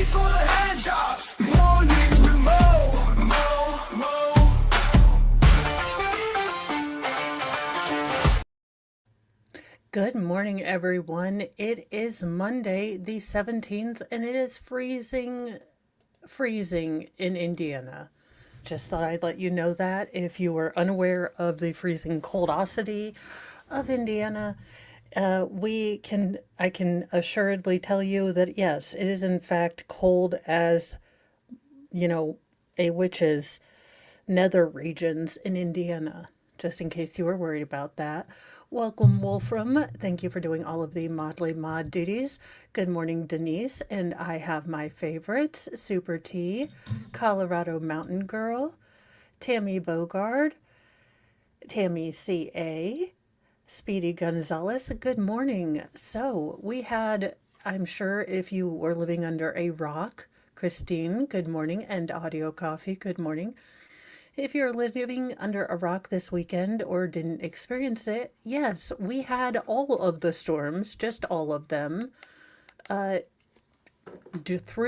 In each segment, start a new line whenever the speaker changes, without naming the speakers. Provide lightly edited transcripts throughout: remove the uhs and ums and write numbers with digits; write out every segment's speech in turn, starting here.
for the hand jobs. Mornings with Mo.
Good morning, everyone. It is Monday, the 17th, and it is freezing in Indiana. Just thought I'd let you know that if you were unaware of the freezing coldosity of Indiana. I can assuredly tell you that yes, it is in fact cold as, you know, a witch's nether regions in Indiana, just in case you were worried about that. Welcome, Wolfram. Thank you for doing all of the Modly Mod duties. Good morning, Denise. And I have my favorites, Super T, Colorado Mountain Girl, Tammy Bogard, Tammy CA, Speedy Gonzalez. Good morning. So we had, I'm sure if you were living under a rock, Christine, good morning, and Audio Coffee, good morning. If you're living under a rock this weekend or didn't experience it, yes, we had all of the storms, just all of them, through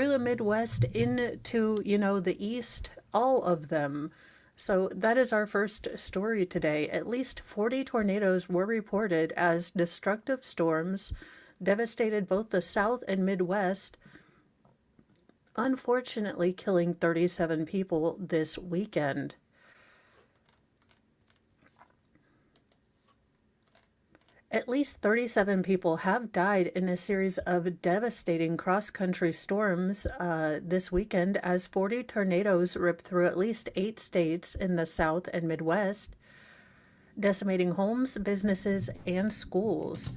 the Midwest into, the East, all of them. So that is our first story today. At least 40 tornadoes were reported as destructive storms devastated both the South and Midwest, unfortunately killing 37 people this weekend. At least 37 people have died in a series of devastating cross-country storms this weekend as 40 tornadoes ripped through at least 8 states in the South and Midwest, decimating homes, businesses, and schools.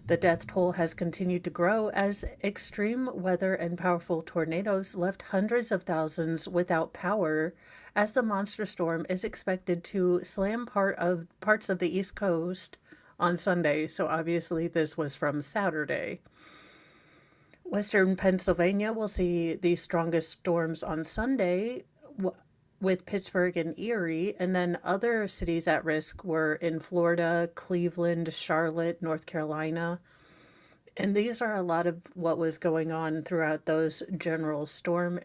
The death toll has continued to grow as extreme weather and powerful tornadoes left hundreds of thousands without power, as the monster storm is expected to slam parts of the East Coast on Sunday. So obviously this was from Saturday. Western Pennsylvania will see the strongest storms on Sunday, with Pittsburgh and Erie, and then other cities at risk were in Florida, Cleveland, Charlotte, North Carolina. And these are a lot of what was going on throughout those general storm,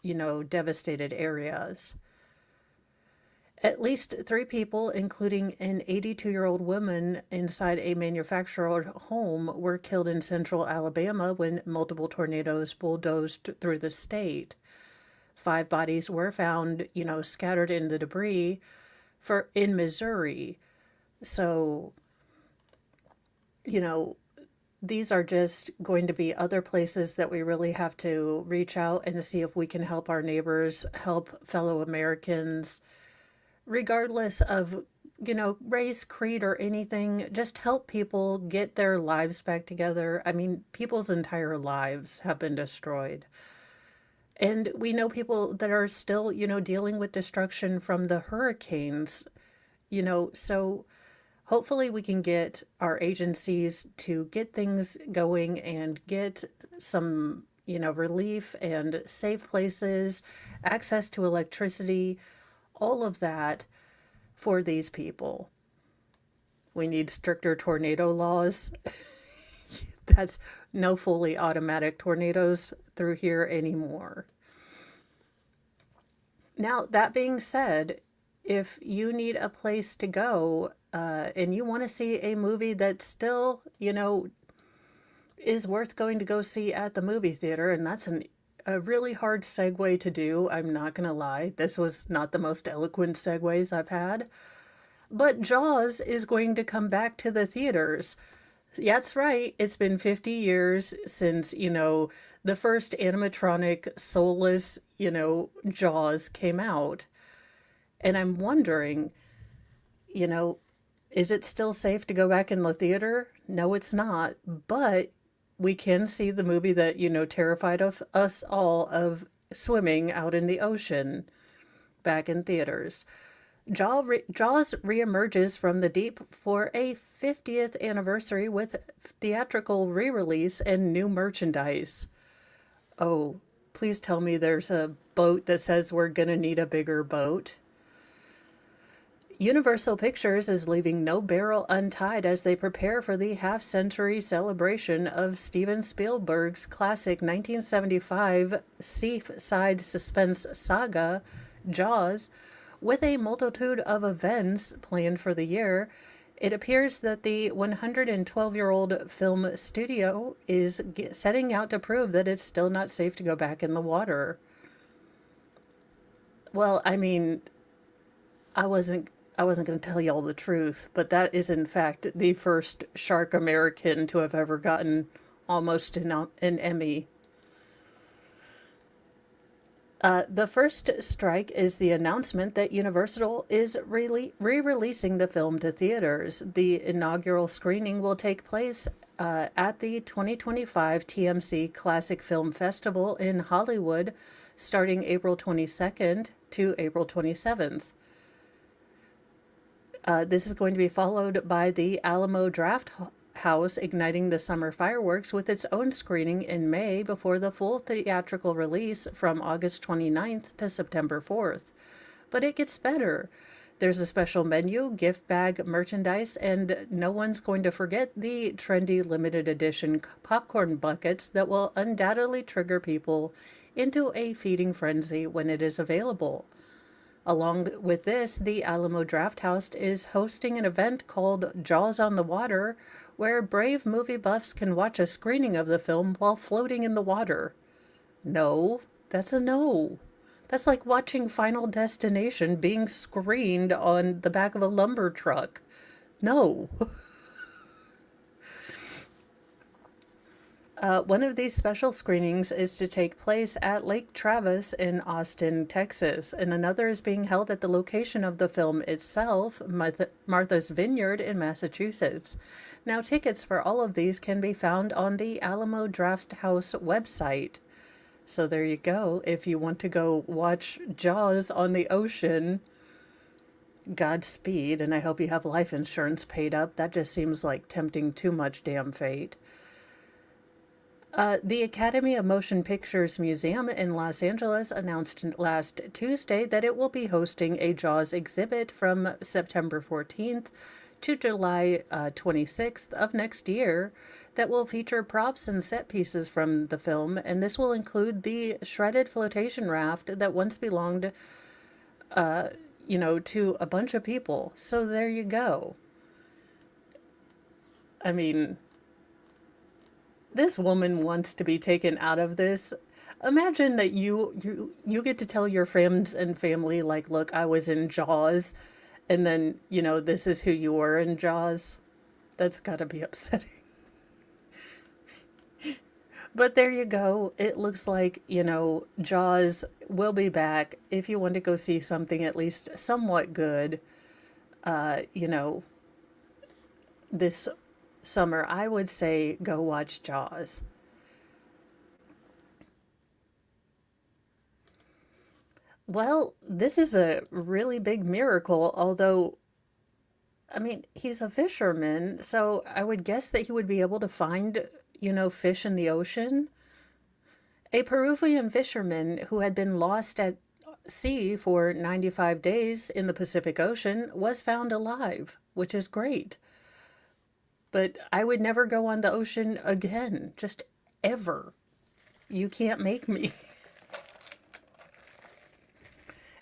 devastated areas. At least 3 people, including an 82-year-old woman inside a manufactured home, were killed in central Alabama when multiple tornadoes bulldozed through the state. 5 bodies were found, scattered in the debris in Missouri. So, these are just going to be other places that we really have to reach out and see if we can help our neighbors, help fellow Americans, regardless of, race, creed, or anything. Just help people get their lives back together. I mean, people's entire lives have been destroyed. And we know people that are still, dealing with destruction from the hurricanes, so hopefully we can get our agencies to get things going and get some, relief and safe places, access to electricity, all of that for these people. We need stricter tornado laws. That's no fully automatic tornadoes through here anymore. Now, that being said, if you need a place to go and you want to see a movie that still, is worth going to go see at the movie theater, and that's a really hard segue to do, I'm not going to lie. This was not the most eloquent segues I've had. But Jaws is going to come back to the theaters. That's right. It's been 50 years since, the first animatronic, soulless, Jaws came out. And I'm wondering, is it still safe to go back in the theater? No, it's not. But we can see the movie that, terrified of us all of swimming out in the ocean back in theaters. Jaws reemerges from the deep for a 50th anniversary with theatrical re-release and new merchandise. Oh, please tell me there's a boat that says we're gonna need a bigger boat. Universal Pictures is leaving no barrel untied as they prepare for the half-century celebration of Steven Spielberg's classic 1975 seaside suspense saga, Jaws. With a multitude of events planned for the year, it appears that the 112-year-old film studio is setting out to prove that it's still not safe to go back in the water. Well, I mean, I wasn't I wasn't going to tell you all the truth, but that is in fact the first shark American to have ever gotten almost an Emmy. The first strike is the announcement that Universal is re-releasing the film to theaters. The inaugural screening will take place at the 2025 TMC Classic Film Festival in Hollywood, starting April 22nd to April 27th. This is going to be followed by the Alamo Draft House igniting the summer fireworks with its own screening in May before the full theatrical release from August 29th to September 4th. But it gets better. There's a special menu, gift bag, merchandise, and no one's going to forget the trendy limited edition popcorn buckets that will undoubtedly trigger people into a feeding frenzy when it is available. Along with this, the Alamo Drafthouse is hosting an event called Jaws on the Water, where brave movie buffs can watch a screening of the film while floating in the water. No, that's a no. That's like watching Final Destination being screened on the back of a lumber truck. No. One of these special screenings is to take place at Lake Travis in Austin, Texas, and another is being held at the location of the film itself, Martha's Vineyard in Massachusetts. Now, tickets for all of these can be found on the Alamo Drafthouse website. So there you go. If you want to go watch Jaws on the ocean, Godspeed, and I hope you have life insurance paid up. That just seems like tempting too much damn fate. The Academy of Motion Pictures Museum in Los Angeles announced last Tuesday that it will be hosting a Jaws exhibit from September 14th to July 26th of next year that will feature props and set pieces from the film, and this will include the shredded flotation raft that once belonged, to a bunch of people. So there you go. I mean, this woman wants to be taken out of this. Imagine that you get to tell your friends and family, like, look, I was in Jaws, and then, this is who you were in Jaws. That's gotta be upsetting. But there you go. It looks like, Jaws will be back. If you want to go see something at least somewhat good, this summer, I would say go watch Jaws. Well, this is a really big miracle, although, I mean, he's a fisherman, so I would guess that he would be able to find, fish in the ocean. A Peruvian fisherman who had been lost at sea for 95 days in the Pacific Ocean was found alive, which is great. But I would never go on the ocean again, just ever. You can't make me.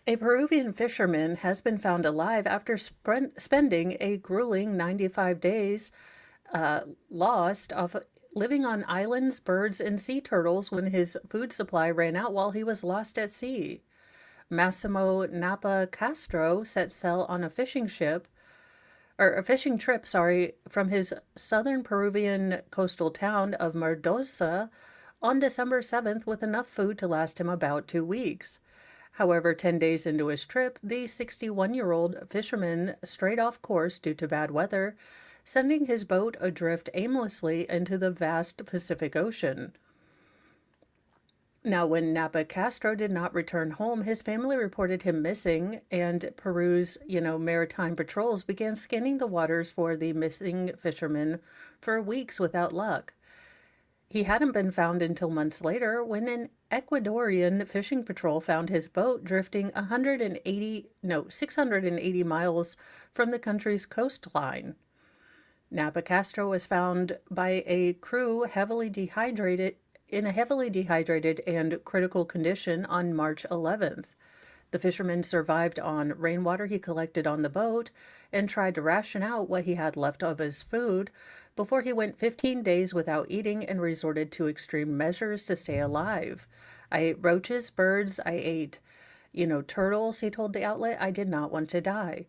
A Peruvian fisherman has been found alive after spending a grueling 95 days lost of living on islands, birds, and sea turtles when his food supply ran out while he was lost at sea. Massimo Napa Castro set sail on a fishing trip, from his southern Peruvian coastal town of Mendoza on December 7th with enough food to last him about 2 weeks. However, 10 days into his trip, the 61-year-old fisherman strayed off course due to bad weather, sending his boat adrift aimlessly into the vast Pacific Ocean. Now, when Napa Castro did not return home, his family reported him missing, and Peru's, maritime patrols began scanning the waters for the missing fisherman for weeks without luck. He hadn't been found until months later when an Ecuadorian fishing patrol found his boat drifting 680 miles from the country's coastline. Napa Castro was found by a crew in a heavily dehydrated and critical condition on March 11th. The fisherman survived on rainwater he collected on the boat and tried to ration out what he had left of his food before he went 15 days without eating and resorted to extreme measures to stay alive. I ate roaches, birds, I ate, turtles, he told the outlet. I did not want to die.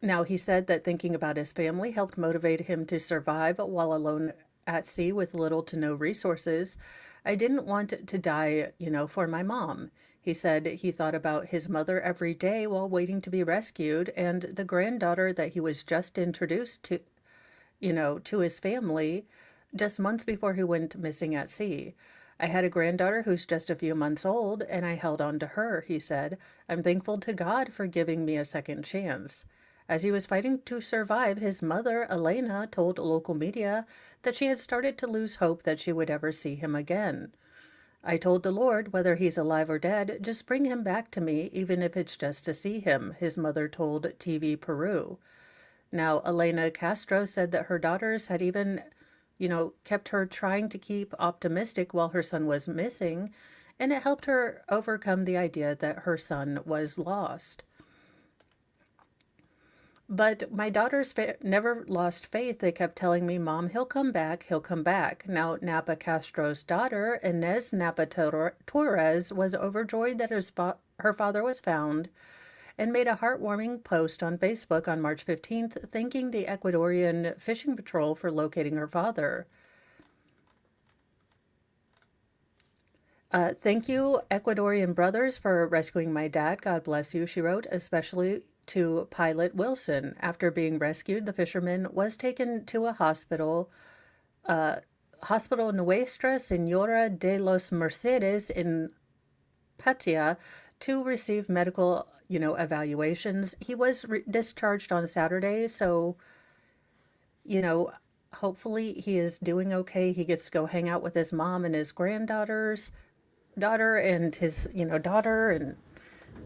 Now, he said that thinking about his family helped motivate him to survive while alone at sea with little to no resources. I didn't want to die, for my mom. He said he thought about his mother every day while waiting to be rescued and the granddaughter that he was just introduced to, to his family just months before he went missing at sea. I had a granddaughter who's just a few months old, and I held on to her, he said. I'm thankful to God for giving me a second chance. As he was fighting to survive, his mother, Elena, told local media that she had started to lose hope that she would ever see him again. I told the Lord, whether he's alive or dead, just bring him back to me, even if it's just to see him, his mother told TV Peru. Now, Elena Castro said that her daughters had even, kept her trying to keep optimistic while her son was missing, and it helped her overcome the idea that her son was lost. But my daughters never lost faith. They kept telling me, Mom, he'll come back, he'll come back. Now, Napa Castro's daughter, Inez Napa Torres, was overjoyed that her father was found and made a heartwarming post on Facebook on March 15th, thanking the Ecuadorian Fishing Patrol for locating her father. Thank you, Ecuadorian brothers, for rescuing my dad. God bless you, she wrote, especially to Pilot Wilson. After being rescued, the fisherman was taken to a hospital, Hospital Nuestra Senora de los Mercedes in Patia, to receive medical, evaluations. He was discharged on Saturday, so, hopefully he is doing okay. He gets to go hang out with his mom and his daughter and his, daughter, and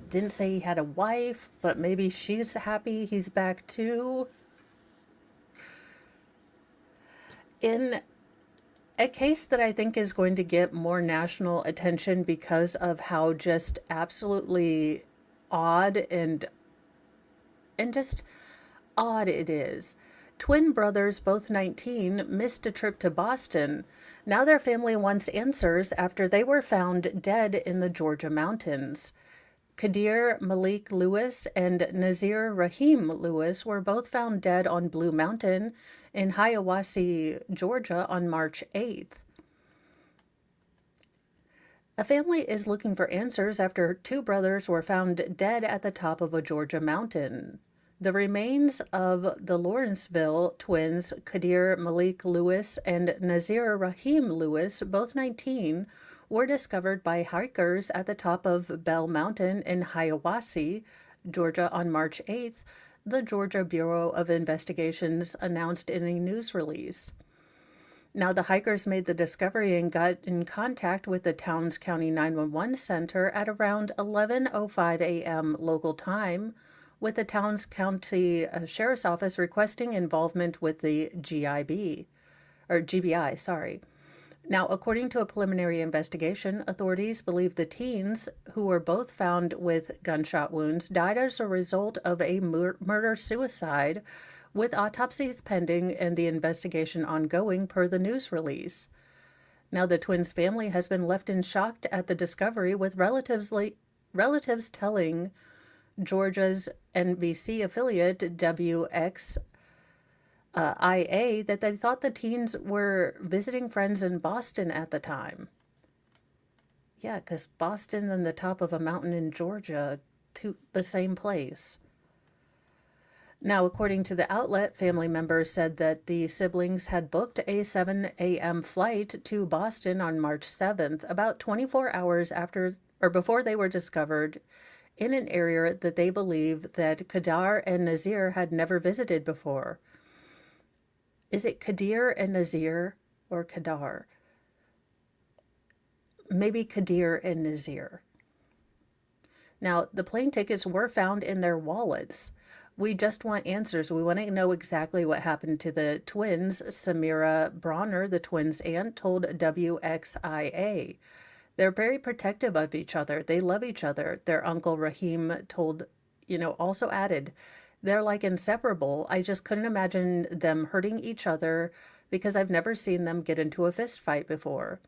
didn't say he had a wife, but maybe she's happy he's back too. In a case that I think is going to get more national attention because of how just absolutely odd and just odd it is. Twin brothers, both 19, missed a trip to Boston. Now their family wants answers after they were found dead in the Georgia mountains. Kadir Malik Lewis and Nazir Rahim Lewis were both found dead on Blue Mountain in Hiawassee, Georgia on March 8th. A family is looking for answers after two brothers were found dead at the top of a Georgia mountain. The remains of the Lawrenceville twins, Kadir Malik Lewis and Nazir Rahim Lewis, both 19, were discovered by hikers at the top of Bell Mountain in Hiawassee, Georgia on March 8th, the Georgia Bureau of Investigations announced in a news release. Now, the hikers made the discovery and got in contact with the Towns County 911 Center at around 11:05 a.m. local time, with the Towns County Sheriff's Office requesting involvement with the GBI, sorry. Now, according to a preliminary investigation, authorities believe the teens, who were both found with gunshot wounds, died as a result of a murder-suicide, with autopsies pending and the investigation ongoing per the news release. Now, the twins' family has been left in shock at the discovery, with relatives telling Georgia's NBC affiliate WXIA that they thought the teens were visiting friends in Boston at the time. Yeah, because Boston and the top of a mountain in Georgia, the same place. Now, according to the outlet, family members said that the siblings had booked a 7 a.m. flight to Boston on March 7th, about 24 hours after or before they were discovered in an area that they believe that Kadir and Nazir had never visited before. Is it Kadir and Nazir? or Kadar. Maybe Kadir and Nazir. Now, the plane tickets were found in their wallets. We just want answers. We want to know exactly what happened to the twins. Samira Bronner, the twins' aunt, told WXIA. They're very protective of each other. They love each other. Their uncle Rahim also added, they're like inseparable. I just couldn't imagine them hurting each other because I've never seen them get into a fist fight before.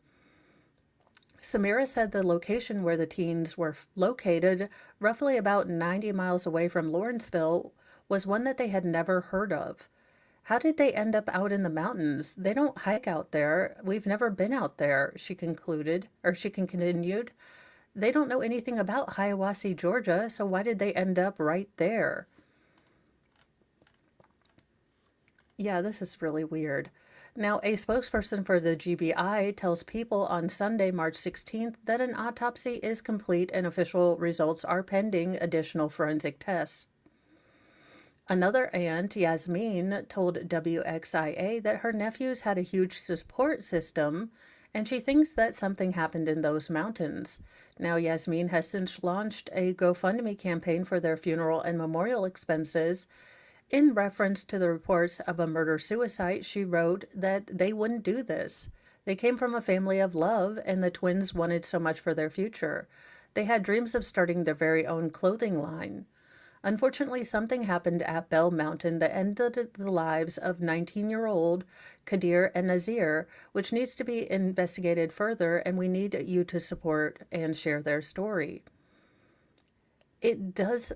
Samira said the location where the teens were located, roughly about 90 miles away from Lawrenceville, was one that they had never heard of. How did they end up out in the mountains? They don't hike out there. We've never been out there, she continued. They don't know anything about Hiawassee, Georgia, so why did they end up right there? Yeah, this is really weird. Now, a spokesperson for the GBI tells People on Sunday, March 16th, that an autopsy is complete and official results are pending additional forensic tests. Another aunt, Yasmin, told WXIA that her nephews had a huge support system and she thinks that something happened in those mountains. Now, Yasmin has since launched a GoFundMe campaign for their funeral and memorial expenses. In reference to the reports of a murder-suicide, she wrote that they wouldn't do this. They came from a family of love, and the twins wanted so much for their future. They had dreams of starting their very own clothing line. Unfortunately, something happened at Bell Mountain that ended the lives of 19-year-old Kadir and Nazir, which needs to be investigated further, and we need you to support and share their story. It does...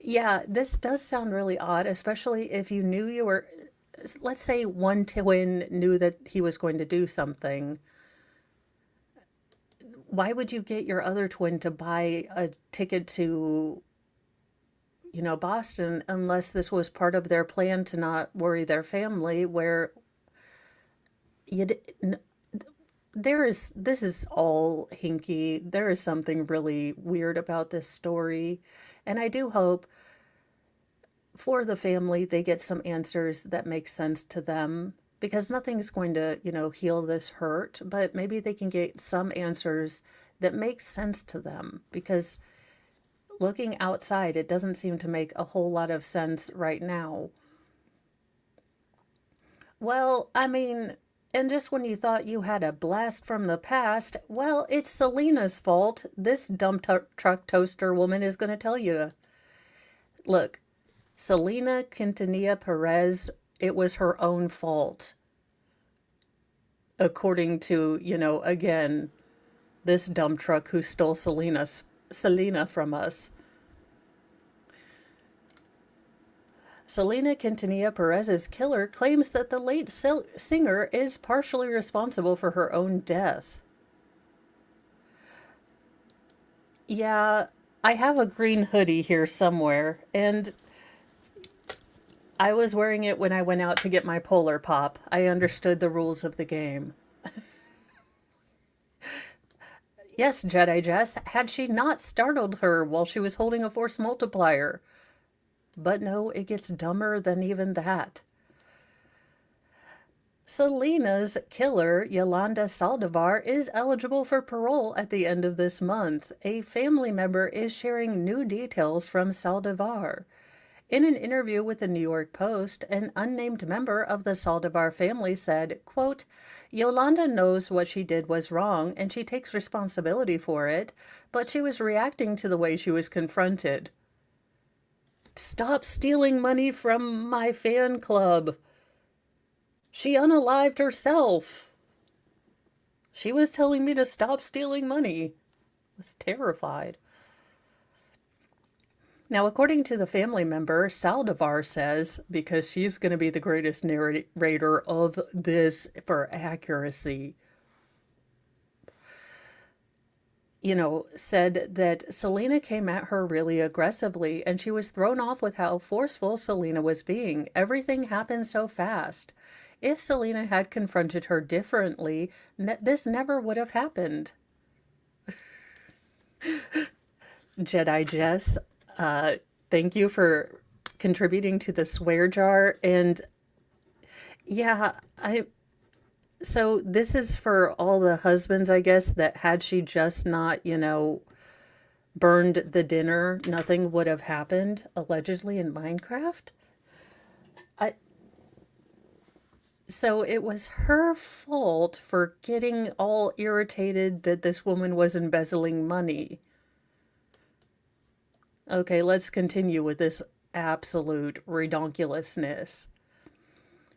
Yeah, this does sound really odd, especially if you knew you were, let's say one twin knew that he was going to do something. Why would you get your other twin to buy a ticket to, Boston, unless this was part of their plan to not worry their family, where you this is all hinky. There is something really weird about this story. And I do hope for the family they get some answers that make sense to them, because nothing's going to, heal this hurt, but maybe they can get some answers that make sense to them, because looking outside, it doesn't seem to make a whole lot of sense right now. Well, I mean, and just when you thought you had a blast from the past, well, it's Selena's fault. This dump truck toaster woman is going to tell you. Look, Selena Quintanilla Perez, it was her own fault. According to, again, this dump truck who stole Selena from us. Selena Quintanilla Perez's killer claims that the late singer is partially responsible for her own death. Yeah, I have a green hoodie here somewhere, and I was wearing it when I went out to get my Polar Pop. I understood the rules of the game. Yes, Jedi Jess, had she not startled her while she was holding a force multiplier. But no, it gets dumber than even that. Selena's killer, Yolanda Saldivar, is eligible for parole at the end of this month. A family member is sharing new details from Saldivar. In an interview with the New York Post, an unnamed member of the Saldivar family said, quote, Yolanda knows what she did was wrong and she takes responsibility for it, but she was reacting to the way she was confronted. Stop stealing money from my fan club. She unalived herself. She was telling me to stop stealing money. I was terrified. Now, according to the family member, Saldivar says, because she's going to be the greatest narrator of this for accuracy, said that Selena came at her really aggressively and she was thrown off with how forceful Selena was being. Everything happened so fast. If Selena had confronted her differently, this never would have happened. Jedi Jess, thank you for contributing to the swear jar. And yeah, so this is for all the husbands, I guess, that had she just not, burned the dinner, nothing would have happened, allegedly, in Minecraft. I, so it was her fault for getting all irritated that this woman was embezzling money. Okay, let's continue with this absolute redonkulousness.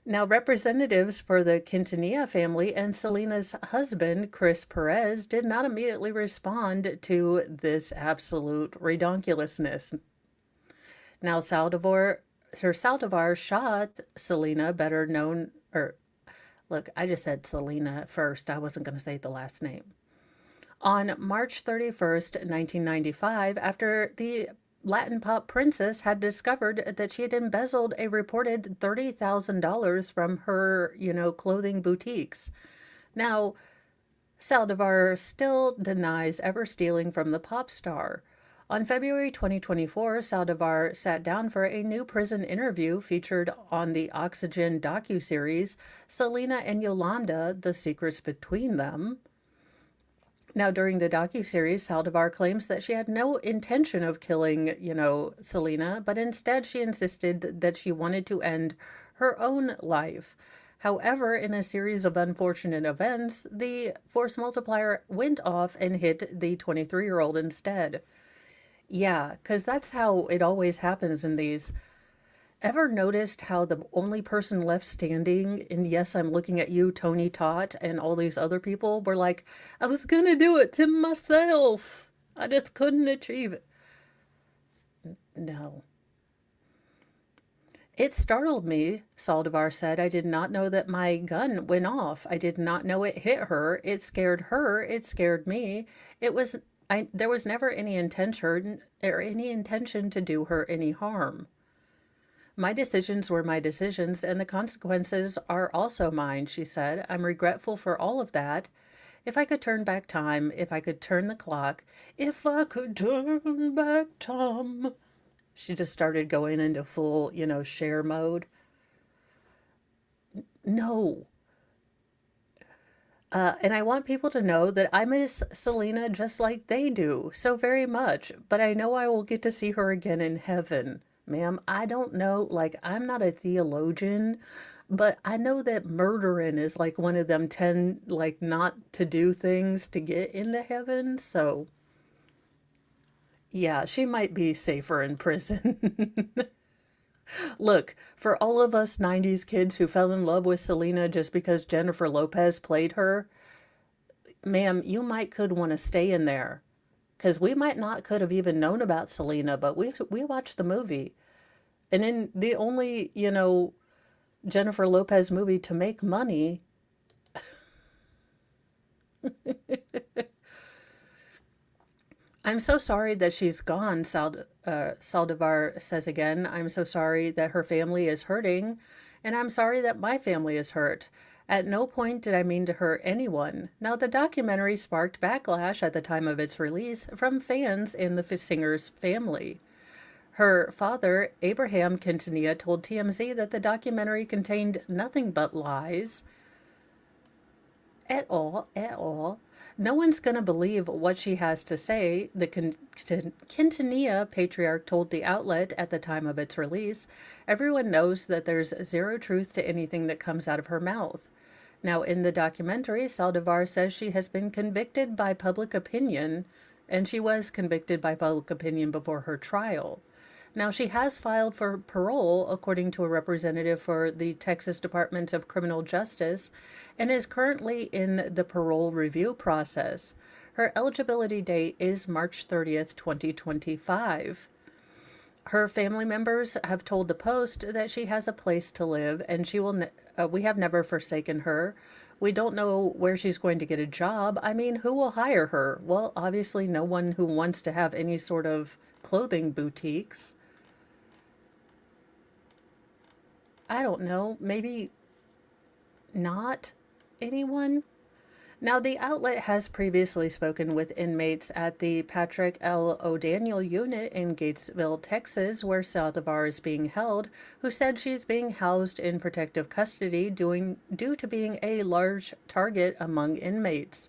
Now, representatives for the Quintanilla family and Selena's husband, Chris Perez, did not immediately respond to this absolute redonkulousness. Now, Sir Saldivar shot Selena, better known, or look, I just said Selena first. I wasn't going to say the last name. On March 31st, 1995, after the Latin pop princess had discovered that she had embezzled a reported $30,000 from her, clothing boutiques. Now, Saldivar still denies ever stealing from the pop star. On February 2024, Saldivar sat down for a new prison interview featured on the Oxygen docuseries Selena and Yolanda: The Secrets Between Them. Now, during the docuseries, Saldivar claims that she had no intention of killing, Selena, but instead she insisted that she wanted to end her own life. However, in a series of unfortunate events, the force multiplier went off and hit the 23-year-old instead. Yeah, because that's how it always happens in these. Ever noticed how the only person left standing, and yes, I'm looking at you, Tony Tot, and all these other people, were like, I was gonna do it to myself. I just couldn't achieve it. No. It startled me, Saldivar said. I did not know that my gun went off. I did not know it hit her. It scared her. It scared me. There was never any intention to do her any harm. My decisions were my decisions, and the consequences are also mine, she said. I'm regretful for all of that. If I could turn back time, if I could turn the clock, if I could turn back time. She just started going into full, share mode. No. And I want people to know that I miss Selena just like they do, so very much. But I know I will get to see her again in heaven. Ma'am, I don't know, I'm not a theologian, but I know that murdering is one of them 10, not to do things to get into heaven. So, yeah, she might be safer in prison. Look, for all of us 90s kids who fell in love with Selena just because Jennifer Lopez played her, ma'am, you could want to stay in there. Because we might not could have even known about Selena, but we watched the movie. And in the only, Jennifer Lopez movie to make money. I'm so sorry that she's gone, Saldivar says again. I'm so sorry that her family is hurting, and I'm sorry that my family is hurt. At no point did I mean to hurt anyone. Now, the documentary sparked backlash at the time of its release from fans in the singer's family. Her father, Abraham Quintanilla, told TMZ that the documentary contained nothing but lies. At all. No one's going to believe what she has to say, the Quintanilla patriarch told the outlet at the time of its release. Everyone knows that there's zero truth to anything that comes out of her mouth. Now, in the documentary, Saldivar says she has been convicted by public opinion, and she was convicted by public opinion before her trial. Now, she has filed for parole, according to a representative for the Texas Department of Criminal Justice, and is currently in the parole review process. Her eligibility date is March 30th, 2025. Her family members have told the Post that she has a place to live, and we have never forsaken her. We don't know where she's going to get a job. I mean, who will hire her? Well, obviously no one who wants to have any sort of clothing boutiques. I don't know, maybe not anyone? Now, the outlet has previously spoken with inmates at the Patrick L. O'Daniel unit in Gatesville, Texas, where Saldivar is being held, who said she's being housed in protective custody due to being a large target among inmates.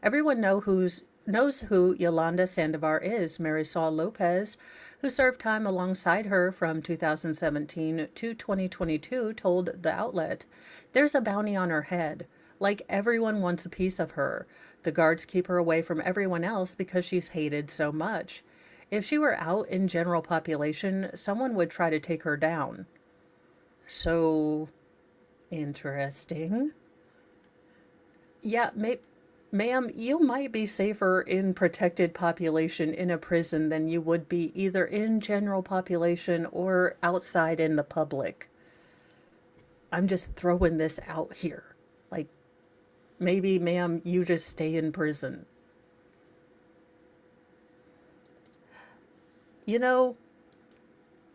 Everyone knows who Yolanda Sandovar is, Marisol Lopez, who served time alongside her from 2017 to 2022, told the outlet. There's a bounty on her head. Like everyone wants a piece of her. The guards keep her away from everyone else because she's hated so much. If she were out in general population, someone would try to take her down. So, interesting. Yeah, ma'am, you might be safer in protected population in a prison than you would be either in general population or outside in the public. I'm just throwing this out here. Like, maybe, ma'am, you just stay in prison. You know,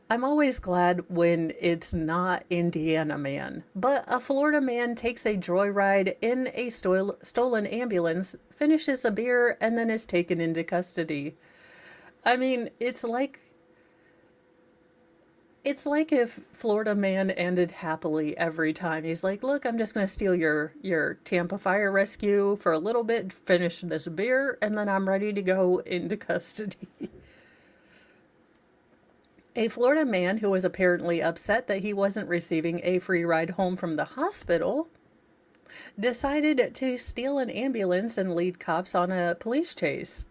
I'm always glad when it's not Indiana man, but a Florida man takes a joyride in a stolen ambulance, finishes a beer, and then is taken into custody. I mean, it's like if Florida man ended happily every time. He's like, "Look, I'm just gonna steal your Tampa Fire Rescue for a little bit, finish this beer, and then I'm ready to go into custody." A Florida man who was apparently upset that he wasn't receiving a free ride home from the hospital decided to steal an ambulance and lead cops on a police chase.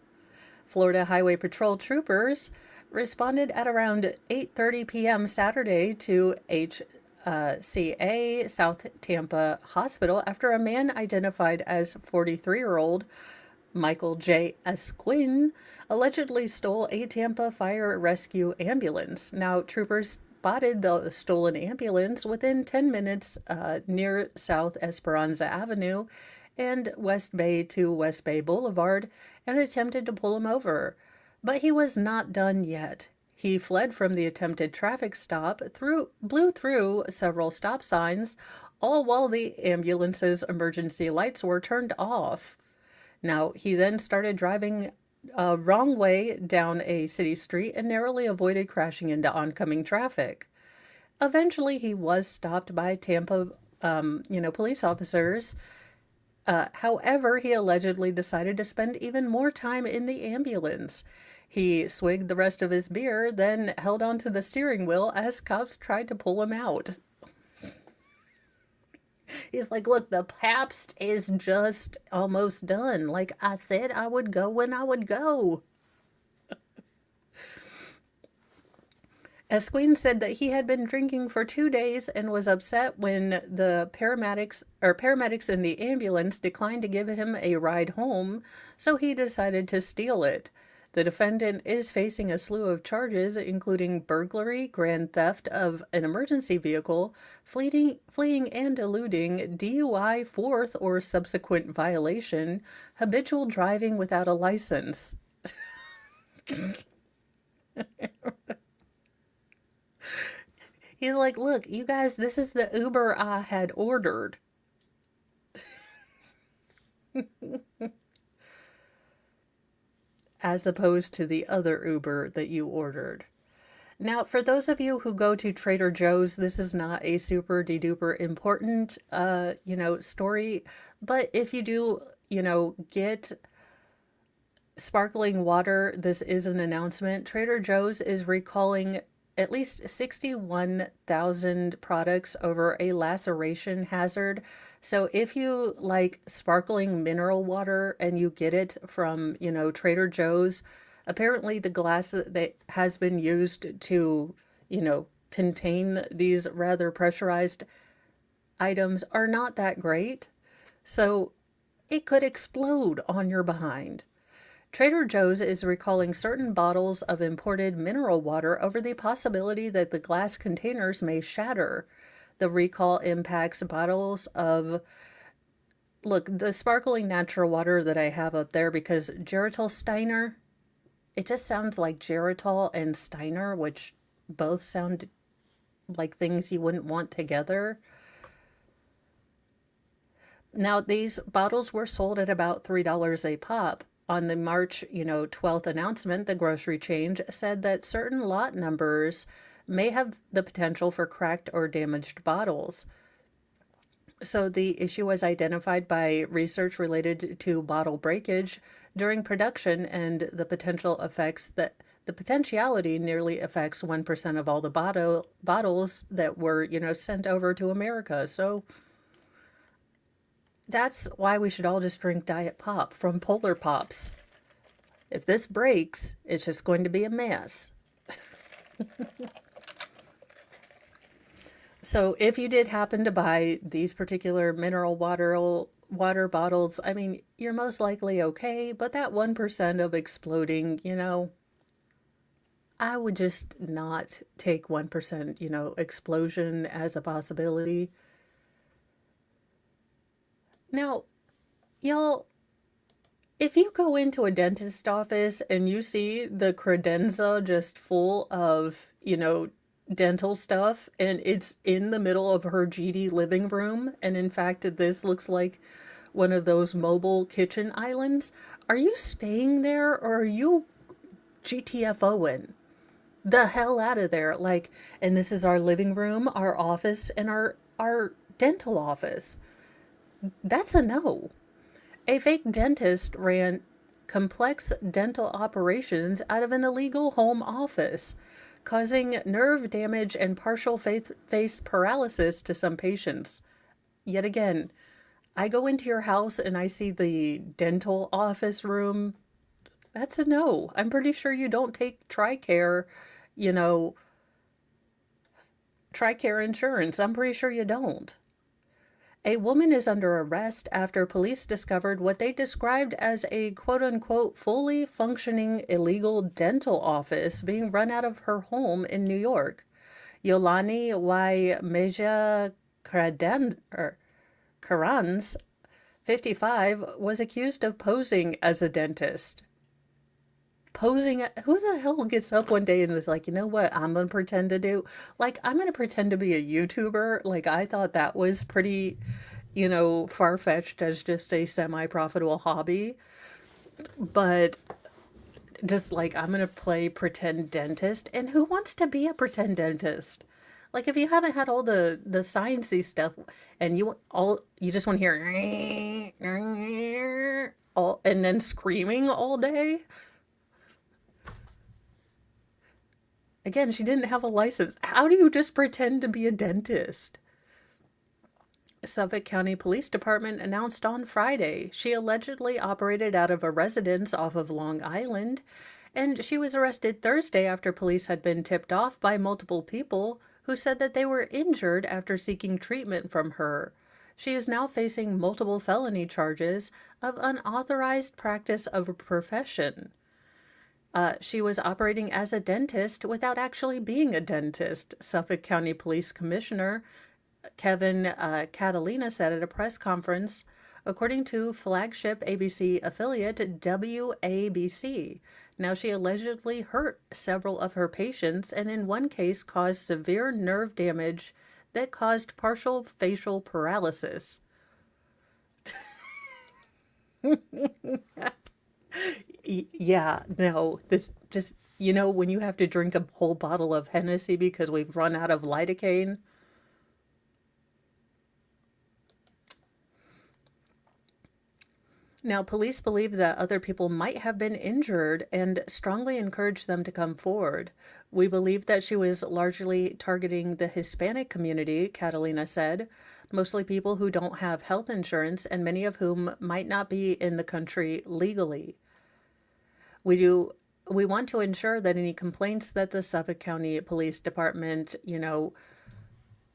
Florida Highway Patrol troopers responded at around 8:30 p.m. Saturday to HCA South Tampa Hospital after a man identified as 43-year-old Michael J. Esquin allegedly stole a Tampa Fire Rescue ambulance. Now, troopers spotted the stolen ambulance within 10 minutes near South Esperanza Avenue and West Bay to West Bay Boulevard and attempted to pull him over. But he was not done yet. He fled from the attempted traffic stop, blew through several stop signs, all while the ambulance's emergency lights were turned off. Now, he then started driving wrong way down a city street and narrowly avoided crashing into oncoming traffic. Eventually, he was stopped by Tampa, police officers. However, he allegedly decided to spend even more time in the ambulance. He swigged the rest of his beer, then held onto the steering wheel as cops tried to pull him out. He's like, "Look, the Pabst is just almost done. Like I said, I would go when I would go." Esquin said that he had been drinking for 2 days and was upset when the paramedics in the ambulance declined to give him a ride home, so he decided to steal it. The defendant is facing a slew of charges, including burglary, grand theft of an emergency vehicle, fleeing and eluding, DUI, fourth or subsequent violation, habitual driving without a license. He's like, "Look, you guys, this is the Uber I had ordered." As opposed to the other Uber that you ordered. Now, for those of you who go to Trader Joe's, this is not a super de-duper important, story. But if you do, get sparkling water, this is an announcement. Trader Joe's is recalling at least 61,000 products over a laceration hazard. So if you like sparkling mineral water and you get it from, Trader Joe's, apparently the glass that has been used to, contain these rather pressurized items are not that great. So it could explode on your behind. Trader Joe's is recalling certain bottles of imported mineral water over the possibility that the glass containers may shatter. The recall impacts bottles of, look, the sparkling natural water that I have up there, because Geritol Steiner, it just sounds like Geritol and Steiner, which both sound like things you wouldn't want together. Now, these bottles were sold at about $3 a pop. On the March, 12th announcement, the grocery chain said that certain lot numbers may have the potential for cracked or damaged bottles. So the issue was identified by research related to bottle breakage during production and the potentiality nearly affects 1% of all the bottles that were, sent over to America. So that's why we should all just drink Diet Pop from Polar Pops. If this breaks, it's just going to be a mess. So if you did happen to buy these particular mineral water bottles, I mean, you're most likely okay, but that 1% of exploding, I would just not take 1%, explosion as a possibility. Now, y'all, if you go into a dentist office and you see the credenza just full of, dental stuff and it's in the middle of her GD living room, and in fact, this looks like one of those mobile kitchen islands, are you staying there or are you GTFOing the hell out of there? Like, and this is our living room, our office, and our dental office. That's a no. A fake dentist ran complex dental operations out of an illegal home office, causing nerve damage and partial face paralysis to some patients. Yet again, I go into your house and I see the dental office room. That's a no. I'm pretty sure you don't take you know, TRICARE insurance. I'm pretty sure you don't. A woman is under arrest after police discovered what they described as a quote-unquote fully functioning illegal dental office being run out of her home in New York. Yolani Y. Meja Karans, 55, was accused of posing as a dentist. Who the hell gets up one day and was like, you know what I'm gonna pretend to do? Like, I'm gonna pretend to be a YouTuber. Like, I thought that was pretty, far-fetched as just a semi-profitable hobby. But just like, I'm gonna play pretend dentist. And who wants to be a pretend dentist? Like, if you haven't had all the sciencey stuff and you just want to hear all and then screaming all day. Again, she didn't have a license. How do you just pretend to be a dentist? Suffolk County Police Department announced on Friday she allegedly operated out of a residence off of Long Island, and she was arrested Thursday after police had been tipped off by multiple people who said that they were injured after seeking treatment from her. She is now facing multiple felony charges of unauthorized practice of a profession. She was operating as a dentist without actually being a dentist, Suffolk County Police Commissioner Kevin Catalina said at a press conference, according to flagship ABC affiliate WABC. Now, she allegedly hurt several of her patients and in one case caused severe nerve damage that caused partial facial paralysis. Yeah, no, this just, when you have to drink a whole bottle of Hennessy because we've run out of lidocaine. Now, police believe that other people might have been injured and strongly encourage them to come forward. We believe that she was largely targeting the Hispanic community, Catalina said, mostly people who don't have health insurance and many of whom might not be in the country legally. We want to ensure that any complaints that the Suffolk County Police Department,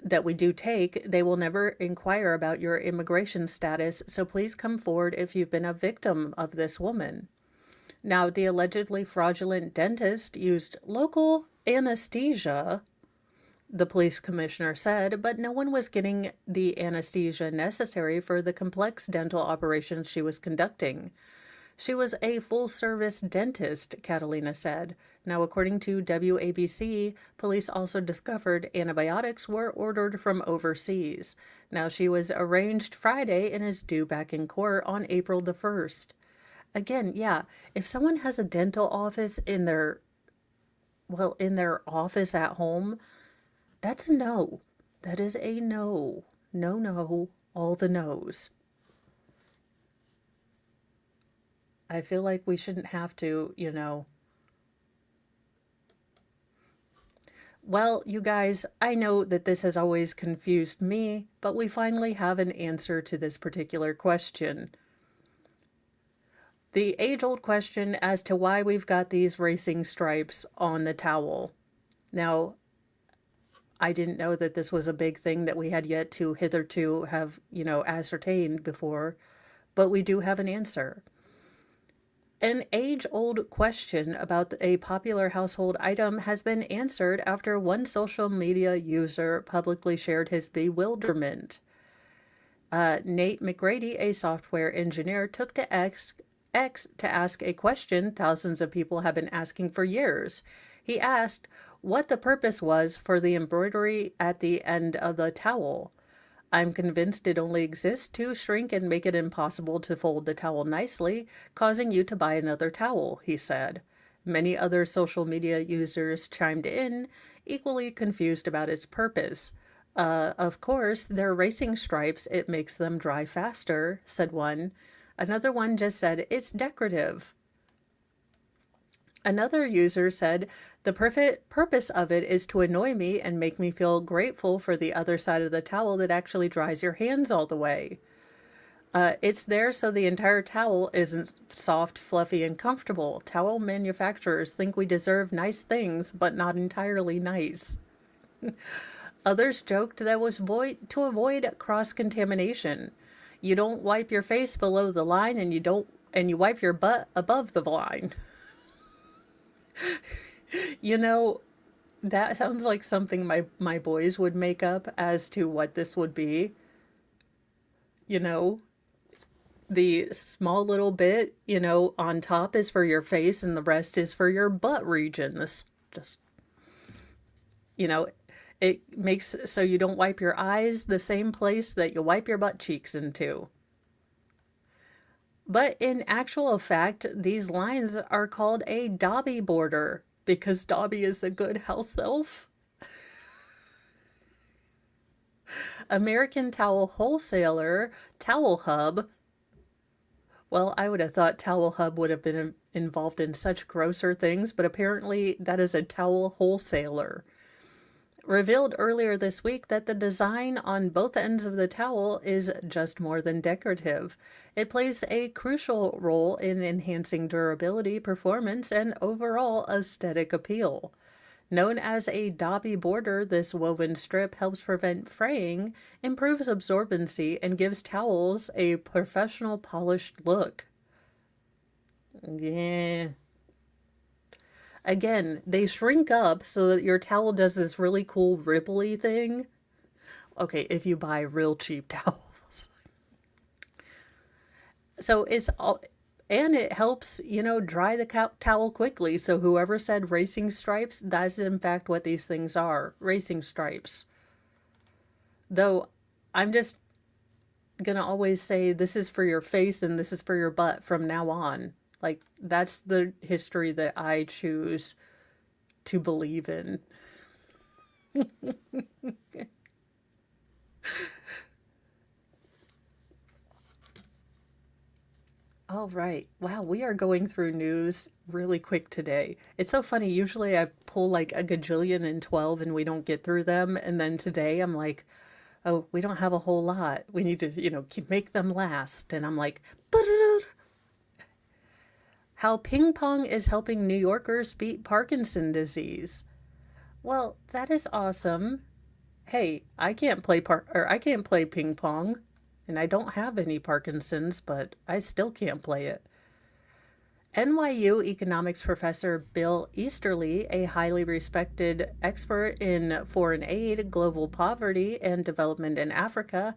that we do take, they will never inquire about your immigration status, so please come forward if you've been a victim of this woman. Now, the allegedly fraudulent dentist used local anesthesia, the police commissioner said, but no one was getting the anesthesia necessary for the complex dental operations she was conducting. She was a full-service dentist, Catalina said. Now, according to WABC, police also discovered antibiotics were ordered from overseas. Now, she was arraigned Friday and is due back in court on April the 1st. Again, yeah, if someone has a dental office in their, well, in their office at home, that's a no. That is a no. No, no, all the no's. I feel like we shouldn't have to, Well, you guys, I know that this has always confused me, but we finally have an answer to this particular question. The age-old question as to why we've got these racing stripes on the towel. Now, I didn't know that this was a big thing that we had yet to hitherto have, ascertained before, but we do have an answer. An age-old question about a popular household item has been answered after one social media user publicly shared his bewilderment. Nate McGrady, a software engineer, took to X to ask a question thousands of people have been asking for years. He asked what the purpose was for the embroidery at the end of the towel. I'm convinced it only exists to shrink and make it impossible to fold the towel nicely, causing you to buy another towel, he said. Many other social media users chimed in, equally confused about its purpose. Of course, they're racing stripes. It makes them dry faster, said one. Another one just said, it's decorative. Another user said, the perfect purpose of it is to annoy me and make me feel grateful for the other side of the towel that actually dries your hands all the way. It's there so the entire towel isn't soft, fluffy, and comfortable. Towel manufacturers think we deserve nice things, but not entirely nice. Others joked that was to avoid cross-contamination. You don't wipe your face below the line and you wipe your butt above the line. That sounds like something my boys would make up as to what this would be. The small little bit, on top is for your face and the rest is for your butt regions. Just, it makes so you don't wipe your eyes the same place that you wipe your butt cheeks into. But in actual fact, these lines are called a Dobby border because Dobby is the good house elf. American towel wholesaler Towel Hub. Well, I would have thought Towel Hub would have been involved in such grosser things, but apparently that is a towel wholesaler. Revealed earlier this week that the design on both ends of the towel is just more than decorative. It plays a crucial role in enhancing durability, performance, and overall aesthetic appeal. Known as a Dobby border, this woven strip helps prevent fraying, improves absorbency, and gives towels a professional polished look. Yeah. Again, they shrink up so that your towel does this really cool ripply thing. Okay, if you buy real cheap towels. So it's all, and it helps, dry the towel quickly. So whoever said racing stripes, that's in fact what these things are, racing stripes. Though I'm just gonna always say this is for your face and this is for your butt from now on. Like, that's the history that I choose to believe in. All right. Wow, we are going through news really quick today. It's so funny. Usually I pull like a gajillion and 12 and we don't get through them. And then today I'm like, oh, we don't have a whole lot. We need to, make them last. And I'm like, how ping pong is helping New Yorkers beat Parkinson's disease. Well, that is awesome. Hey, I can't play ping pong, and I don't have any Parkinson's, but I still can't play it. NYU economics professor Bill Easterly, a highly respected expert in foreign aid, global poverty, and development in Africa,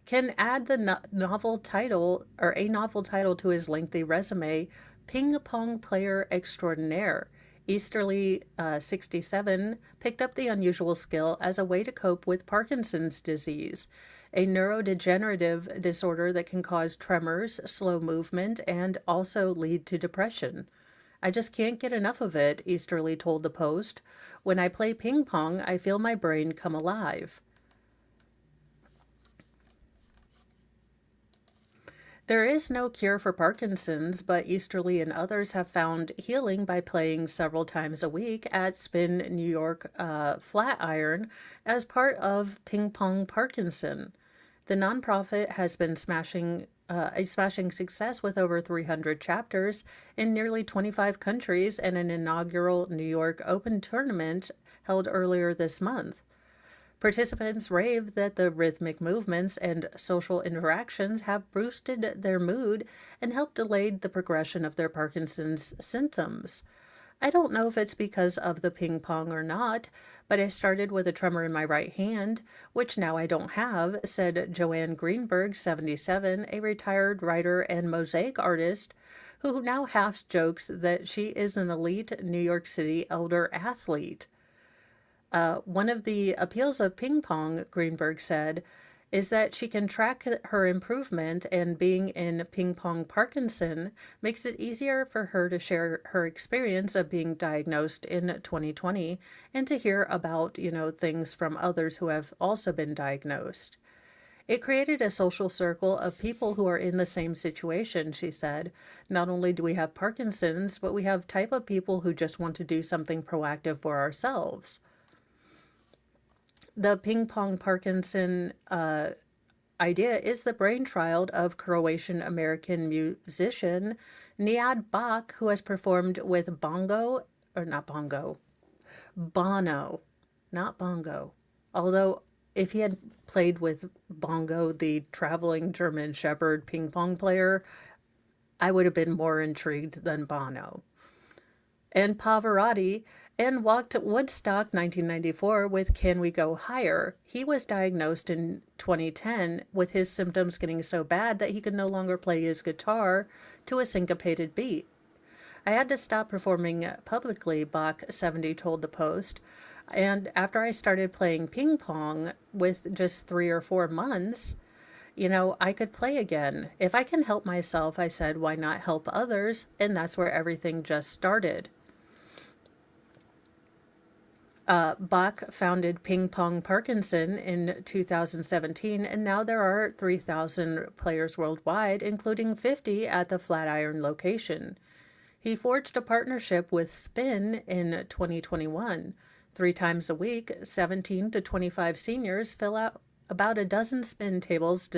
can add the novel title or a novel title to his lengthy resume, Ping Pong Player Extraordinaire. Easterly, 67, picked up the unusual skill as a way to cope with Parkinson's disease, a neurodegenerative disorder that can cause tremors, slow movement, and also lead to depression. I just can't get enough of it, Easterly told the Post. When I play ping pong, I feel my brain come alive. There is no cure for Parkinson's, but Easterly and others have found healing by playing several times a week at Spin New York Flatiron as part of Ping Pong Parkinson. The nonprofit has been a smashing success with over 300 chapters in nearly 25 countries and an inaugural New York Open tournament held earlier this month. Participants rave that the rhythmic movements and social interactions have boosted their mood and helped delay the progression of their Parkinson's symptoms. I don't know if it's because of the ping pong or not, but I started with a tremor in my right hand, which now I don't have, said Joanne Greenberg, 77, a retired writer and mosaic artist who now half jokes that she is an elite New York City elder athlete. One of the appeals of ping pong, Greenberg said, is that she can track her improvement, and being in ping pong Parkinson makes it easier for her to share her experience of being diagnosed in 2020 and to hear about, things from others who have also been diagnosed. It created a social circle of people who are in the same situation, she said. Not only do we have Parkinson's, but we have type of people who just want to do something proactive for ourselves. The ping pong Parkinson idea is the brainchild of Croatian American musician Niad Bach, who has performed with Bono, not Bongo. Although, if he had played with Bongo, the traveling German Shepherd ping pong player, I would have been more intrigued than Bono. And Pavarotti, and walked Woodstock 1994 with Can We Go Higher. He was diagnosed in 2010 with his symptoms getting so bad that he could no longer play his guitar to a syncopated beat. I had to stop performing publicly, Bach 70 told the Post. And after I started playing ping pong with just 3 or 4 months, I could play again. If I can help myself, I said, why not help others? And that's where everything just started. Bach founded Ping Pong Parkinson in 2017, and now there are 3,000 players worldwide, including 50 at the Flatiron location. He forged a partnership with Spin in 2021. 3 times a week, 17 to 25 seniors fill out about a dozen spin tables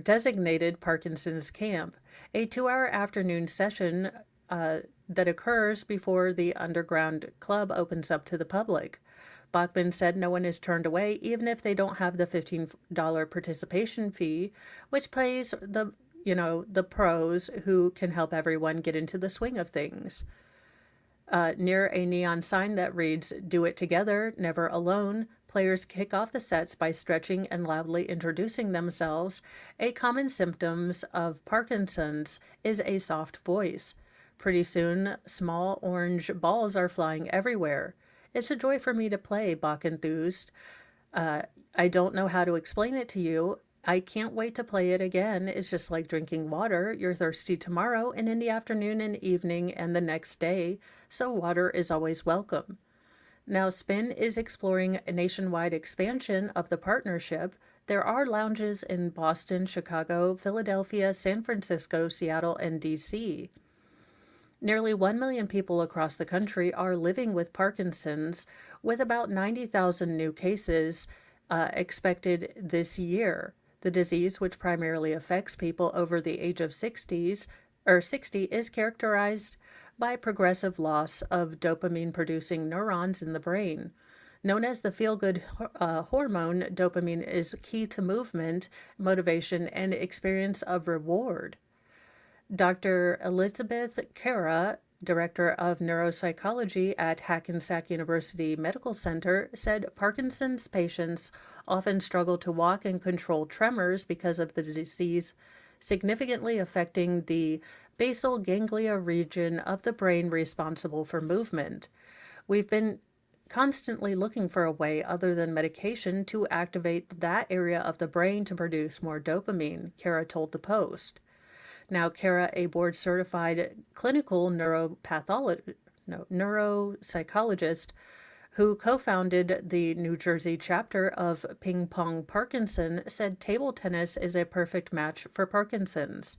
designated Parkinson's Camp, a 2-hour afternoon session that occurs before the underground club opens up to the public. Bachman said no one is turned away, even if they don't have the $15 participation fee, which pays the pros who can help everyone get into the swing of things. Near a neon sign that reads, "Do it together, never alone," players kick off the sets by stretching and loudly introducing themselves. A common symptom of Parkinson's is a soft voice. Pretty soon, small orange balls are flying everywhere. It's a joy for me to play, Bach enthused. I don't know how to explain it to you. I can't wait to play it again. It's just like drinking water. You're thirsty tomorrow and in the afternoon and evening and the next day, so water is always welcome. Now, Spin is exploring a nationwide expansion of the partnership. There are lounges in Boston, Chicago, Philadelphia, San Francisco, Seattle, and D.C. Nearly 1 million people across the country are living with Parkinson's, with about 90,000 new cases expected this year. The disease, which primarily affects people over the age of 60, is characterized by progressive loss of dopamine-producing neurons in the brain. Known as the feel-good hormone, dopamine is key to movement, motivation, and experience of reward. Dr. Elizabeth Kara, director of neuropsychology at Hackensack University Medical Center, said Parkinson's patients often struggle to walk and control tremors because of the disease significantly affecting the basal ganglia region of the brain responsible for movement. We've been constantly looking for a way other than medication to activate that area of the brain to produce more dopamine, Kara told the Post. Now, Kara, a board certified clinical neuropsychologist who co founded the New Jersey chapter of Ping Pong Parkinson, said table tennis is a perfect match for Parkinson's.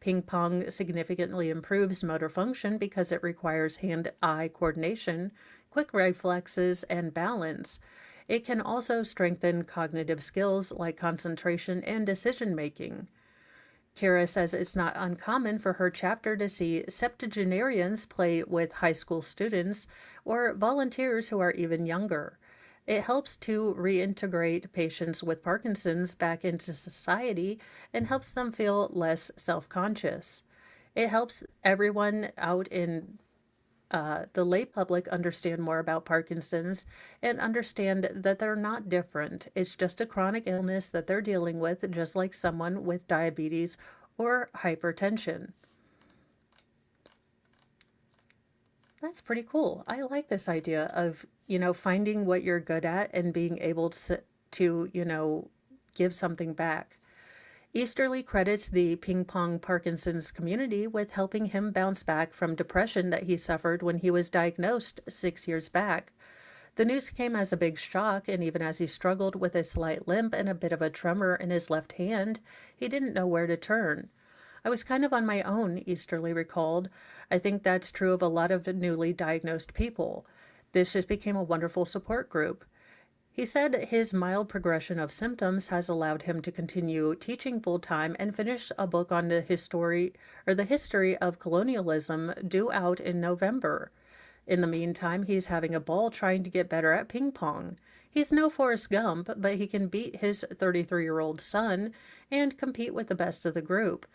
Ping pong significantly improves motor function because it requires hand eye coordination, quick reflexes, and balance. It can also strengthen cognitive skills like concentration and decision making. Kara says it's not uncommon for her chapter to see septuagenarians play with high school students or volunteers who are even younger. It helps to reintegrate patients with Parkinson's back into society and helps them feel less self-conscious. It helps everyone out in the lay public understand more about Parkinson's and understand that they're not different. It's just a chronic illness that they're dealing with, just like someone with diabetes or hypertension. That's pretty cool. I like this idea of, finding what you're good at and being able to give something back. Easterly credits the Ping Pong Parkinson's community with helping him bounce back from depression that he suffered when he was diagnosed 6 years back. The news came as a big shock, and even as he struggled with a slight limp and a bit of a tremor in his left hand, he didn't know where to turn. I was kind of on my own, Easterly recalled. I think that's true of a lot of newly diagnosed people. This just became a wonderful support group. He said his mild progression of symptoms has allowed him to continue teaching full-time and finish a book on the history of colonialism due out in November. In the meantime, he's having a ball trying to get better at ping pong. He's no Forrest Gump, but he can beat his 33-year-old son and compete with the best of the group.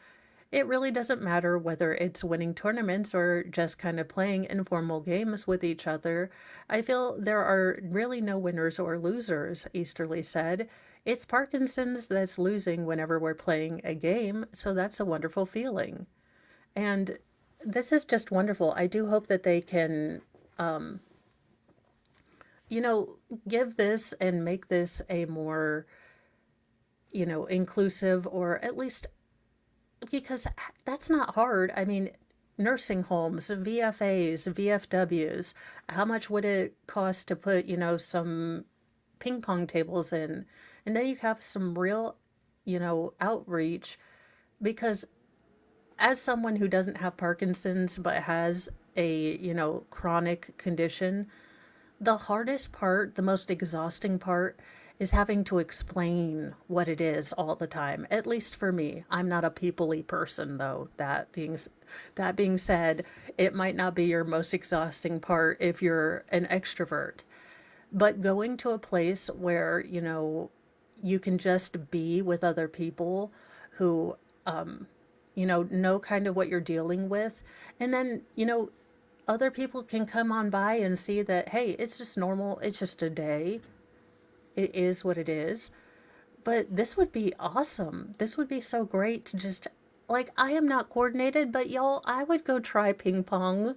It really doesn't matter whether it's winning tournaments or just kind of playing informal games with each other. I feel there are really no winners or losers, Easterly said. It's Parkinson's that's losing whenever we're playing a game, so that's a wonderful feeling. And this is just wonderful. I do hope that they can, give this and make this a more, inclusive, or at least, because that's not hard. I mean, nursing homes, VFAs, VFWs, how much would it cost to put, some ping pong tables in? And then you have some real, outreach, because as someone who doesn't have Parkinson's but has a, chronic condition, the hardest part, the most exhausting part, is having to explain what it is all the time. At least for me. I'm not a people-y person, though. That being said, it might not be your most exhausting part if you're an extrovert. But going to a place where, you can just be with other people who, know kind of what you're dealing with. And then, other people can come on by and see that, hey, it's just normal. It's just a day. It is what it is. But this would be awesome. This would be so great to just, like, I am not coordinated, but y'all, I would go try ping pong.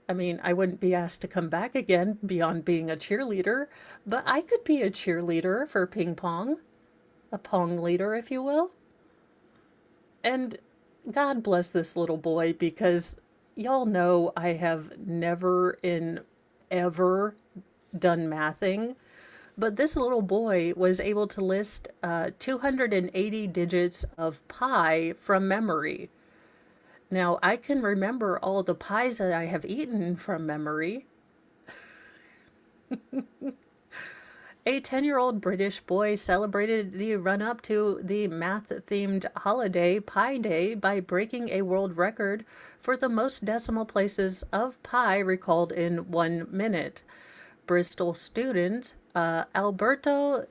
I mean, I wouldn't be asked to come back again beyond being a cheerleader, but I could be a cheerleader for ping pong. A pong leader, if you will. And God bless this little boy, because y'all know I have never ever done mathing. But this little boy was able to list 280 digits of pi from memory. Now, I can remember all the pies that I have eaten from memory. A 10-year-old British boy celebrated the run-up to the math-themed holiday Pi Day by breaking a world record for the most decimal places of pi recalled in 1 minute. Bristol student Alberto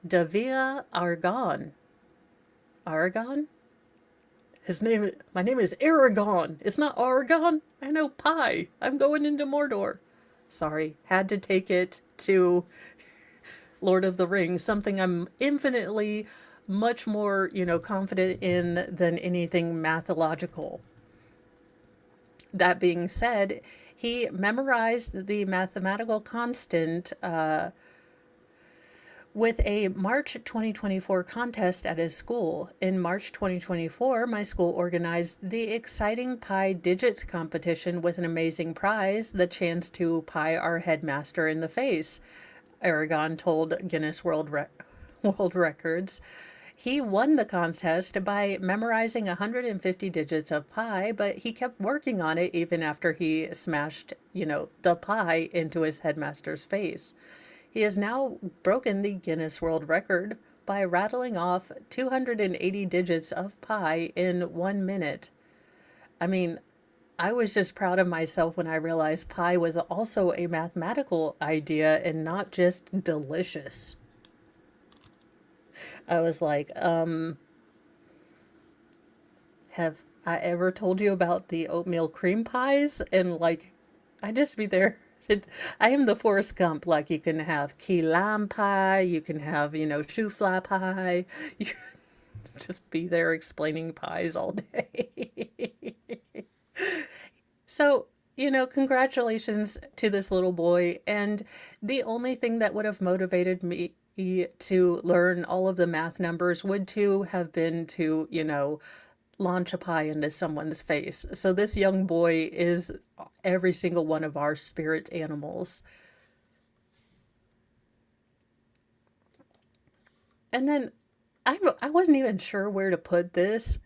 de Villa Aragon My name is Aragon. It's not Aragon. I know pie. I'm going into Mordor. Sorry, had to take it to Lord of the Rings, something I'm infinitely much more, confident in than anything mathological. That being said, he memorized the mathematical constant with a March 2024 contest at his school. In March 2024, my school organized the exciting Pi Digits competition with an amazing prize, the chance to pie our headmaster in the face, Aragon told World Records. He won the contest by memorizing 150 digits of pi, but he kept working on it even after he smashed, the pie into his headmaster's face. He has now broken the Guinness World Record by rattling off 280 digits of pi in 1 minute. I mean, I was just proud of myself when I realized pi was also a mathematical idea and not just delicious. I was like, have I ever told you about the oatmeal cream pies? And like, I just be there. I am the Forrest Gump. Like, you can have key lime pie, you can have, shoe fly pie. You just be there explaining pies all day. So, congratulations to this little boy. And the only thing that would have motivated me to learn all of the math numbers would to have been to, launch a pie into someone's face. So this young boy is every single one of our spirit animals. And then I wasn't even sure where to put this.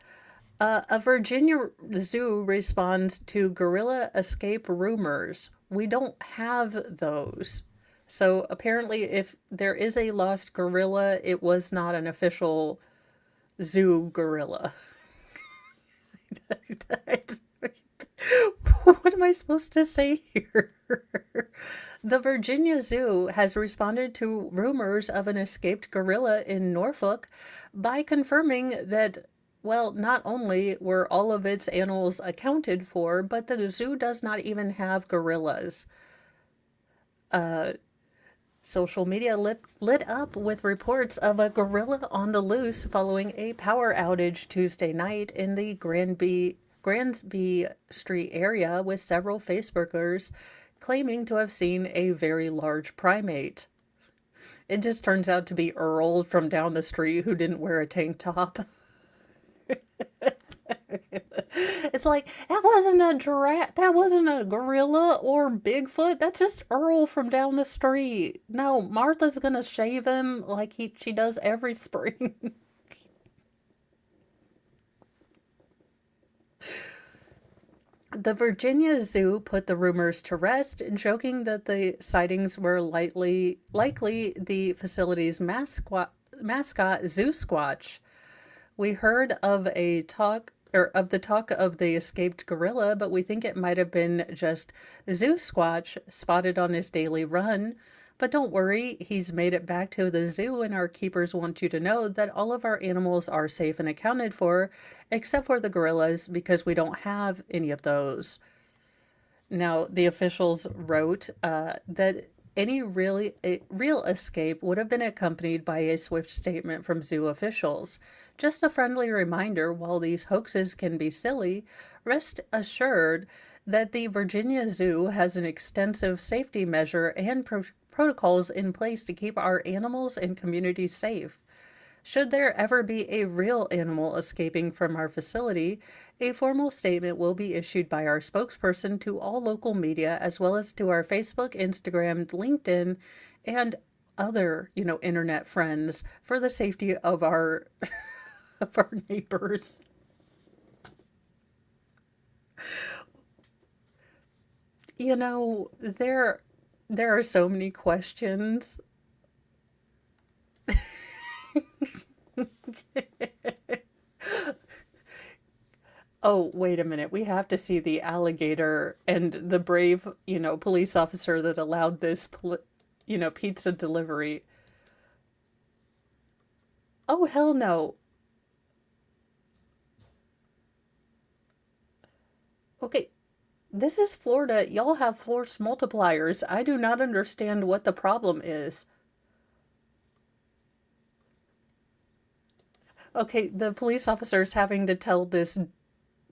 A Virginia zoo responds to gorilla escape rumors. We don't have those. So apparently, if there is a lost gorilla, it was not an official zoo gorilla. What am I supposed to say here? The Virginia Zoo has responded to rumors of an escaped gorilla in Norfolk by confirming that, well, not only were all of its animals accounted for, but the zoo does not even have gorillas. Social media lit up with reports of a gorilla on the loose following a power outage Tuesday night in the Granby Street area, with several Facebookers claiming to have seen a very large primate. It just turns out to be Earl from down the street who didn't wear a tank top. It's like, that wasn't a giraffe, that wasn't a gorilla or Bigfoot. That's just Earl from down the street. No, Martha's gonna shave him like she does every spring. The Virginia Zoo put the rumors to rest, joking that the sightings were likely the facility's mascot Zoo Squatch. We heard of the talk of the escaped gorilla, but we think it might have been just Zoo Squatch spotted on his daily run. But don't worry, he's made it back to the zoo, and our keepers want you to know that all of our animals are safe and accounted for, except for the gorillas, because we don't have any of those. Now, the officials wrote that any real escape would have been accompanied by a swift statement from zoo officials. Just a friendly reminder, while these hoaxes can be silly, rest assured that the Virginia Zoo has an extensive safety measure and protocols in place to keep our animals and communities safe. Should there ever be a real animal escaping from our facility, a formal statement will be issued by our spokesperson to all local media, as well as to our Facebook, Instagram, LinkedIn, and other, internet friends, for the safety of our of our neighbors. There are so many questions. Oh, wait a minute. We have to see the alligator and the brave, police officer that allowed this, pizza delivery. Oh, hell no. Okay, this is Florida. Y'all have force multipliers. I do not understand what the problem is. Okay, the police officer is having to tell this